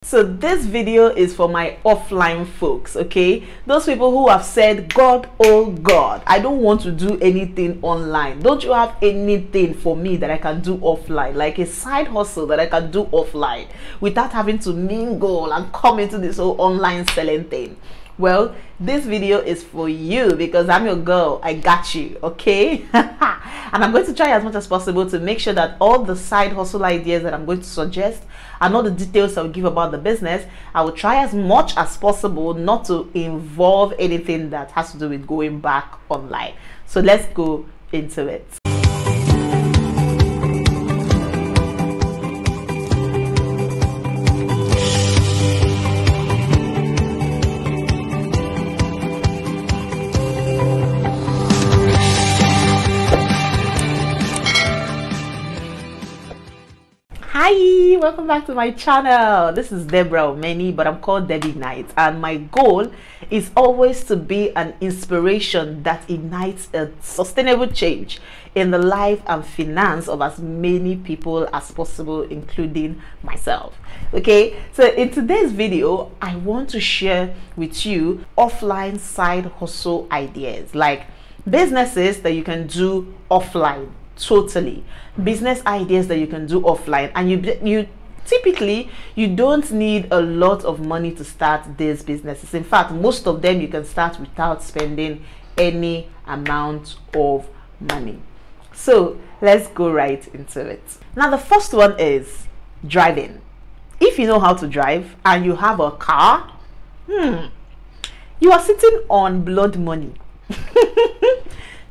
So this video is for my offline folks, okay? Those people who have said, God, oh God, I don't want to do anything online. Don't you have anything for me that I can do offline, like a side hustle that I can do offline without having to mingle and come into this whole online selling thing? Well, this video is for you because I'm your girl. I got you, okay? And I'm going to try as much as possible to make sure that all the side hustle ideas that I'm going to suggest and all the details I will give about the business, I will try as much as possible not to involve anything that has to do with going back online. So let's go into it. Hi, welcome back to my channel. This is Deborah Omeni, but I'm called Debbie Knight, and my goal is always to be an inspiration that ignites a sustainable change in the life and finance of as many people as possible, including myself. Okay, so in today's video I want to share with you offline side hustle ideas, like businesses that you can do offline. Totally, business ideas that you can do offline, and you typically you don't need a lot of money to start these businesses. In fact, most of them you can start without spending any amount of money. So let's go right into it. Now the first one is driving. If you know how to drive and you have a car, you are sitting on blood money.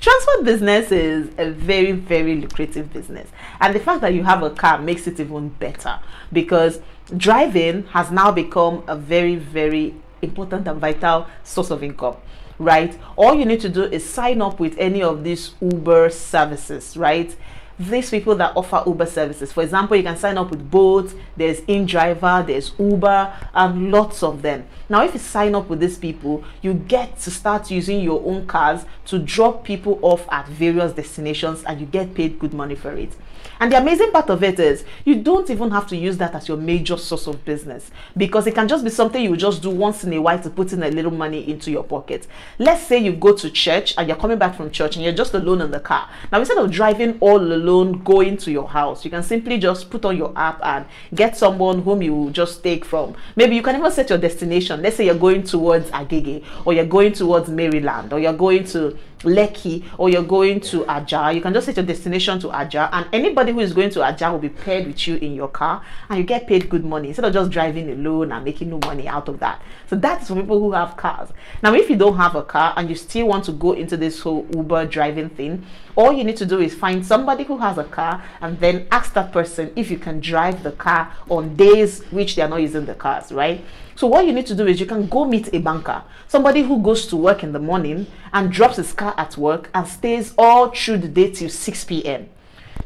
Transport business is a very, very lucrative business, and the fact that you have a car makes it even better because driving has now become a very, very important and vital source of income, right? All you need to do is sign up with any of these Uber services, right? These people that offer Uber services, for example, you can sign up with Bolt, there's InDriver, there's Uber, and lots of them. Now if you sign up with these people, you get to start using your own cars to drop people off at various destinations, and you get paid good money for it. And the amazing part of it is you don't even have to use that as your major source of business, because it can just be something you just do once in a while to put in a little money into your pocket. Let's say you go to church and you're coming back from church and you're just alone in the car. Now instead of driving all alone going to your house, you can simply just put on your app and get someone whom you will just take from. Maybe you can even set your destination. Let's say you're going towards Agege, or you're going towards Maryland, or you're going to Lekki, or you're going to Ajah. You can just set your destination to Ajah, and anybody who is going to Ajah will be paired with you in your car, and you get paid good money instead of just driving alone and making no money out of that. So that's for people who have cars. Now if you don't have a car and you still want to go into this whole Uber driving thing, all you need to do is find somebody who has a car and then ask that person if you can drive the car on days which they are not using the cars, right? So what you need to do is you can go meet a banker, somebody who goes to work in the morning and drops his car at work and stays all through the day till 6 p.m.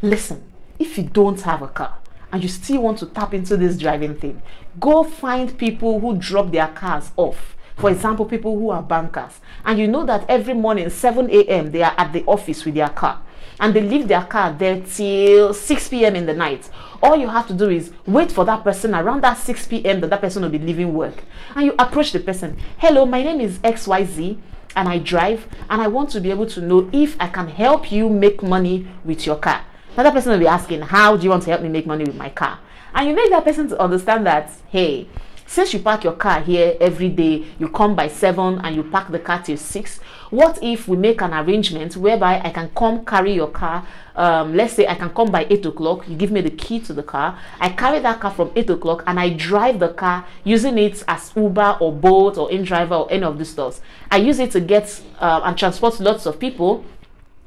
Listen, if you don't have a car and you still want to tap into this driving thing, go find people who drop their cars off. For example, people who are bankers, and you know that every morning 7 a.m. they are at the office with their car, and they leave their car there till 6 p.m. in the night. All you have to do is wait for that person around that 6 p.m. that person will be leaving work, and you approach the person. Hello, my name is XYZ and I drive, and I want to be able to know if I can help you make money with your car. Now that person will be asking, how do you want to help me make money with my car? And you make that person to understand that, hey, since you park your car here every day, you come by 7 and you park the car till 6, what if we make an arrangement whereby I can come carry your car? Let's say I can come by 8 o'clock, you give me the key to the car, I carry that car from 8 o'clock and I drive the car using it as Uber or Bolt or InDriver or any of these stores. I use it to get and transport lots of people,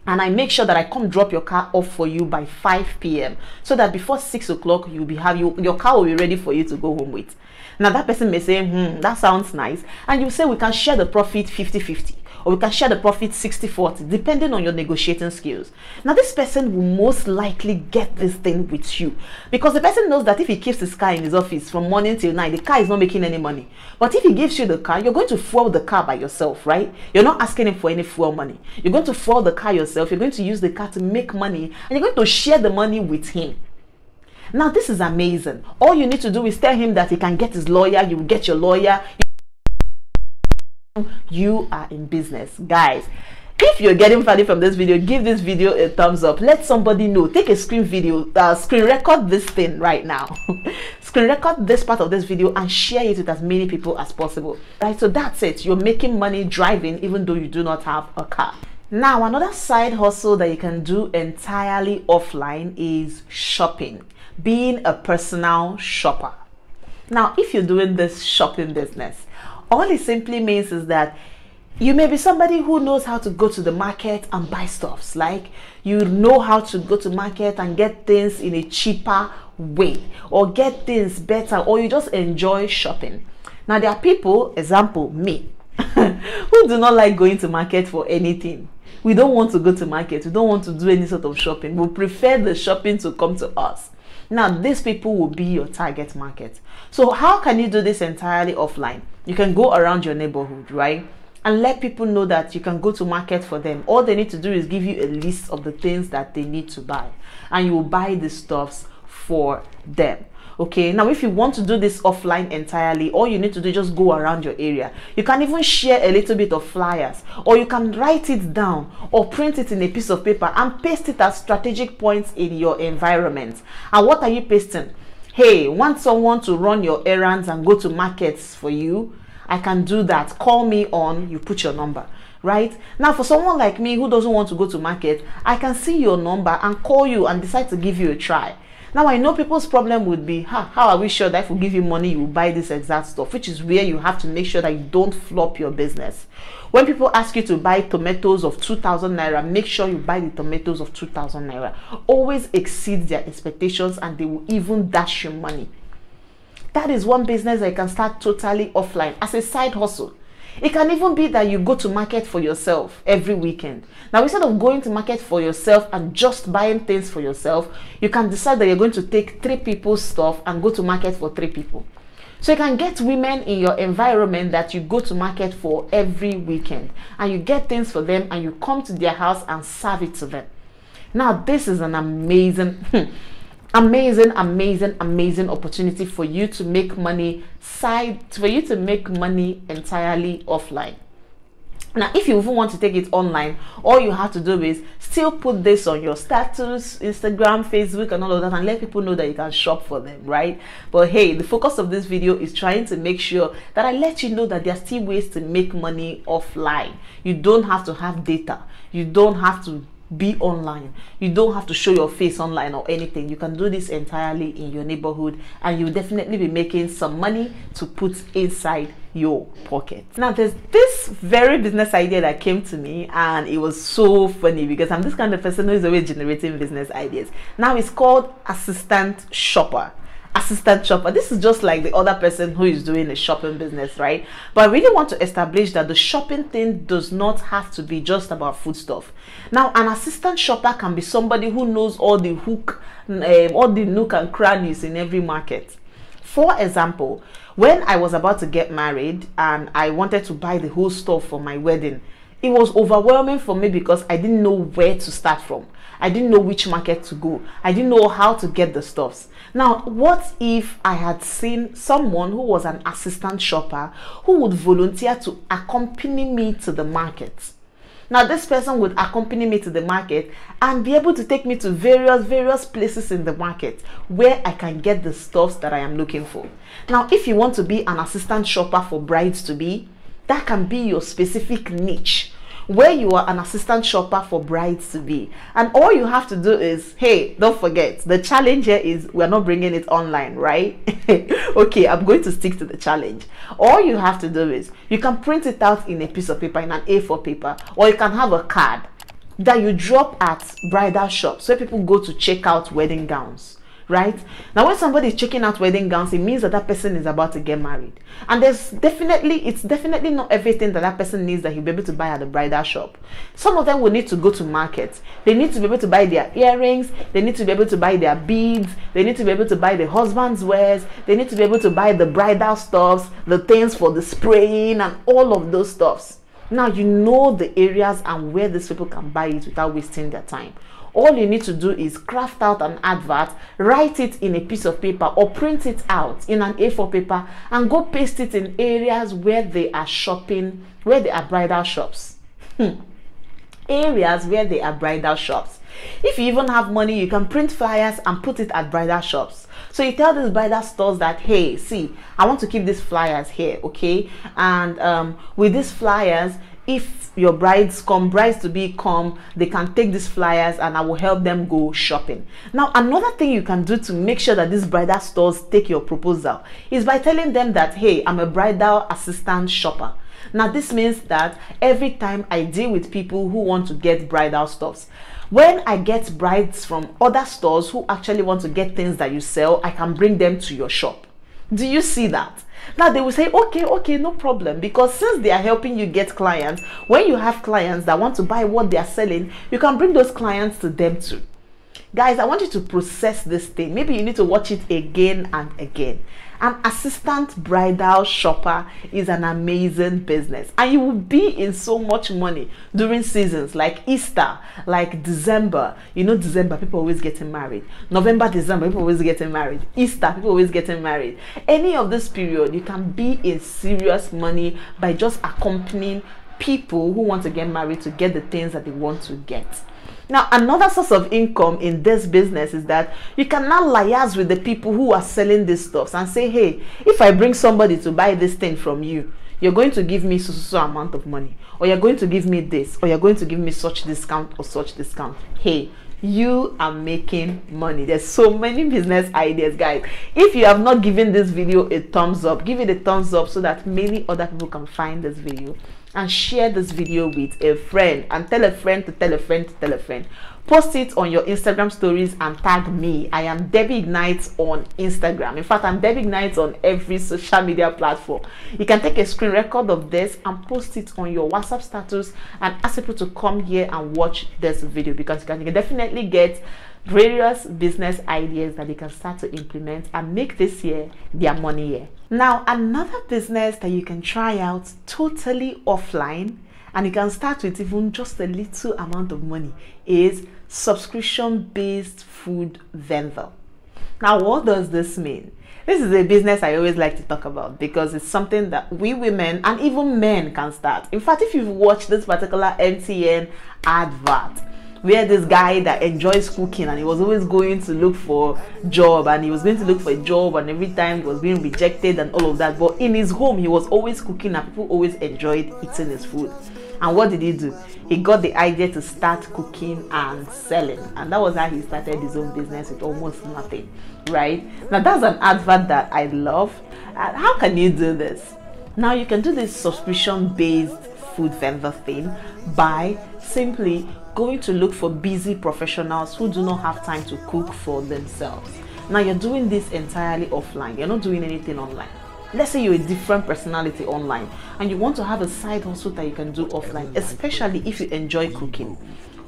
and I make sure that I come drop your car off for you by 5 p.m. so that before 6 o'clock your car will be ready for you to go home with. Now that person may say, that sounds nice, and you say we can share the profit 50-50, or we can share the profit 60-40, depending on your negotiating skills. Now this person will most likely get this thing with you because the person knows that if he keeps his car in his office from morning till night, the car is not making any money. But if he gives you the car, you're going to fuel the car by yourself, right? You're not asking him for any fuel money. You're going to fuel the car yourself. You're going to use the car to make money, and you're going to share the money with him. Now this is amazing. All you need to do is tell him that he can get his lawyer, you will get your lawyer. You are in business, guys. If you're getting value from this video, give this video a thumbs up. Let somebody know. Take a screen record this thing right now. Screen record this part of this video and share it with as many people as possible. Right, so that's it. You're making money driving even though you do not have a car. Now, another side hustle that you can do entirely offline is shopping, being a personal shopper. Now, if you're doing this shopping business, all it simply means is that you may be somebody who knows how to go to the market and buy stuffs. Like, you know how to go to market and get things in a cheaper way, or get things better, or you just enjoy shopping. Now, there are people, example, me, who do not like going to market for anything. We don't want to go to market. We don't want to do any sort of shopping. We prefer the shopping to come to us. Now, these people will be your target market. So how can you do this entirely offline? You can go around your neighborhood, right? And let people know that you can go to market for them. All they need to do is give you a list of the things that they need to buy, and you will buy the stuffs for them. Okay, now if you want to do this offline entirely, all you need to do is just go around your area. You can even share a little bit of flyers, or you can write it down or print it in a piece of paper and paste it at strategic points in your environment. And what are you pasting? Hey, want someone to run your errands and go to markets for you? I can do that. Call me on, you put your number. Right now, for someone like me who doesn't want to go to market, I can see your number and call you and decide to give you a try. Now, I know people's problem would be, how are we sure that if we give you money, you will buy this exact stuff? Which is where you have to make sure that you don't flop your business. When people ask you to buy tomatoes of 2,000 naira, make sure you buy the tomatoes of 2,000 naira. Always exceed their expectations, and they will even dash you money. That is one business that you can start totally offline as a side hustle. It can even be that you go to market for yourself every weekend. Now, instead of going to market for yourself and just buying things for yourself, you can decide that you're going to take 3 people's stuff and go to market for 3 people. So you can get women in your environment that you go to market for every weekend, and you get things for them and you come to their house and serve it to them. Now, this is an amazing amazing opportunity for you to make money entirely offline. Now, if you even want to take it online, all you have to do is still put this on your status, Instagram, Facebook, and all of that, and let people know that you can shop for them, right? But hey, the focus of this video is trying to make sure that I let you know that there are still ways to make money offline. You don't have to have data. You don't have to be online. You don't have to show your face online or anything. You can do this entirely in your neighborhood, and you'll definitely be making some money to put inside your pocket. Now, there's this very business idea that came to me, and it was so funny because I'm this kind of person who is always generating business ideas. Now, it's called assistant shopper. This is just like the other person who is doing a shopping business, right? But I really want to establish that the shopping thing does not have to be just about food stuff. Now, an assistant shopper can be somebody who knows all the nook and crannies in every market. For example, when I was about to get married and I wanted to buy the whole stuff for my wedding, it was overwhelming for me because I didn't know where to start from. I didn't know which market to go. I didn't know how to get the stuffs. Now, what if I had seen someone who was an assistant shopper who would volunteer to accompany me to the market? Now, this person would accompany me to the market and be able to take me to various places in the market where I can get the stuffs that I am looking for. Now, if you want to be an assistant shopper for brides-to-be, that can be your specific niche, where you are an assistant shopper for brides-to-be. And all you have to do is, hey, don't forget, the challenge here is we're not bringing it online, right? Okay, I'm going to stick to the challenge. All you have to do is, you can print it out in a piece of paper, in an A4 paper, or you can have a card that you drop at bridal shops where people go to check out wedding gowns. Right now, when somebody is checking out wedding gowns, it means that that person is about to get married, and it's definitely not everything that that person needs that he'll be able to buy at the bridal shop. Some of them will need to go to market. They need to be able to buy their earrings, they need to be able to buy their beads, they need to be able to buy the husband's wares, they need to be able to buy the bridal stuffs, the things for the spraying, and all of those stuffs. Now, you know the areas and where these people can buy it without wasting their time. All you need to do is craft out an advert, write it in a piece of paper or print it out in an A4 paper and go paste it in areas where they are shopping, where there are bridal shops. Areas where there are bridal shops. If you even have money, you can print flyers and put it at bridal shops. So you tell these bridal stores that, hey, see, I want to keep these flyers here, okay? And with these flyers, if your brides to be come, they can take these flyers and I will help them go shopping. Now, another thing you can do to make sure that these bridal stores take your proposal is by telling them that, hey, I'm a bridal assistant shopper. Now, this means that every time I deal with people who want to get bridal stuffs, when I get brides from other stores who actually want to get things that you sell, I can bring them to your shop. Do you see that? Now they will say, okay, no problem, because since they are helping you get clients, when you have clients that want to buy what they are selling, you can bring those clients to them too. Guys, I want you to process this thing. Maybe you need to watch it again and again. An assistant bridal shopper is an amazing business, and you will be in so much money during seasons like Easter, like December. You know, December, people always getting married. November, December, people always getting married. Easter, people always getting married. Any of this period, you can be in serious money by just accompanying people who want to get married to get the things that they want to get. Now, another source of income in this business is that you can now liaise with the people who are selling these stuffs and say, hey, if I bring somebody to buy this thing from you, you're going to give me so amount of money, or you're going to give me this, or you're going to give me such discount or such discount. Hey, you are making money. There's so many business ideas, guys. If you have not given this video a thumbs up, give it a thumbs up so that many other people can find this video, and share this video with a friend, and tell a friend to tell a friend to tell a friend. Post it on your Instagram stories and tag me. I am Debbie Ignites on Instagram. In fact, I'm Debbie Ignites on every social media platform. You can take a screen record of this and post it on your WhatsApp status and ask people to come here and watch this video, because you can definitely get various business ideas that they can start to implement and make this year their money year. Now, another business that you can try out totally offline, and you can start with even just a little amount of money, is subscription-based food vendor. Now, what does this mean? This is a business I always like to talk about because it's something that we women and even men can start. In fact, if you've watched this particular MTN advert, where this guy that enjoys cooking and he was always going to look for job, and he was going to look for a job, and every time he was being rejected and all of that, but in his home he was always cooking and people always enjoyed eating his food. And what did he do? He got the idea to start cooking and selling, and that was how he started his own business with almost nothing, right? Now, that's an advert that I love. And how can you do this? Now, you can do this subscription based food vendor thing by simply going to look for busy professionals who do not have time to cook for themselves. Now, you're doing this entirely offline. You're not doing anything online. Let's say you're a different personality online and you want to have a side hustle that you can do offline, especially if you enjoy cooking.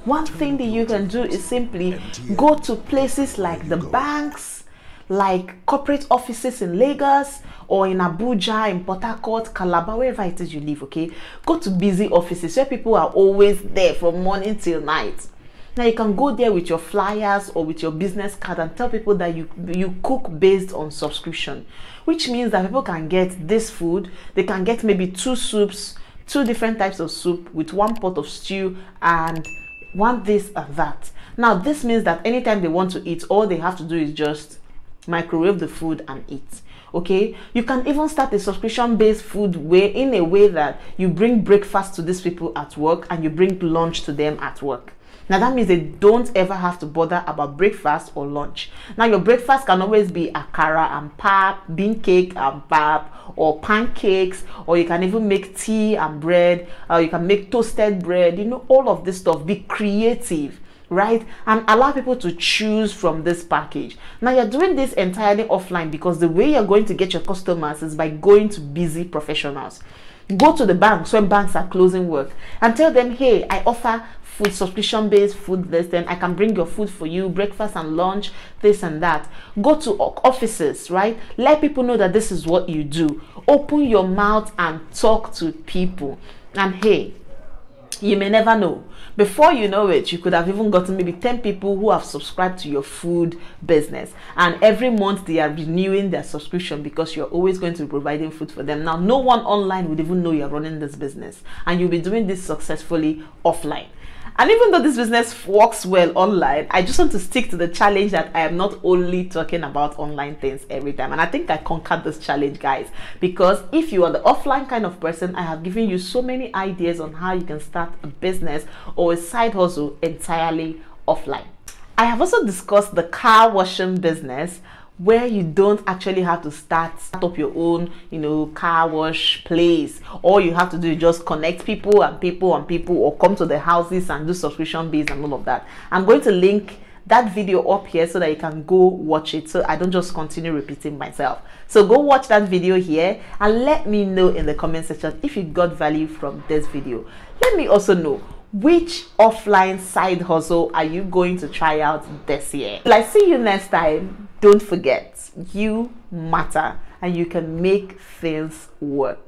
One thing that you can do is simply go to places like the banks, like corporate offices in Lagos or in Abuja, in Port Harcourt, Calabar, wherever it is you live, okay? Go to busy offices where people are always there from morning till night. Now, you can go there with your flyers or with your business card and tell people that you cook based on subscription, which means that people can get this food. They can get maybe 2 soups, 2 different types of soup with 1 pot of stew and 1 this and that. Now, this means that anytime they want to eat, all they have to do is just microwave the food and eat. Okay, you can even start a subscription-based food way in a way that you bring breakfast to these people at work and you bring lunch to them at work. Now, that means they don't ever have to bother about breakfast or lunch. Now, your breakfast can always be akara and pap, bean cake and pap, or pancakes, or you can even make tea and bread, or you can make toasted bread. You know, all of this stuff. Be creative, right? And allow people to choose from this package. Now, you're doing this entirely offline because the way you're going to get your customers is by going to busy professionals. Go to the banks when banks are closing work and tell them, hey, I offer food subscription-based food list, and I can bring your food for you, breakfast and lunch, this and that. Go to offices, right? Let people know that this is what you do. Open your mouth and talk to people. And hey, You may never know. Before you know it, you could have even gotten maybe 10 people who have subscribed to your food business, and every month they are renewing their subscription because you're always going to be providing food for them. Now, no one online would even know you're running this business, and you'll be doing this successfully offline. And even though this business works well online, I just want to stick to the challenge that I am not only talking about online things every time. And I think I conquered this challenge, guys, because if you are the offline kind of person, I have given you so many ideas on how you can start a business or a side hustle entirely offline. I have also discussed the car washing business, where you don't actually have to start up your own, car wash place. All you have to do is just connect people, or come to the houses and do subscription based and all of that. I'm going to link that video up here so that you can go watch it, so I don't just continue repeating myself. So go watch that video here and let me know in the comment section if you got value from this video. Let me also know, which offline side hustle are you going to try out this year? Till I see you next time, don't forget, you matter and you can make things work.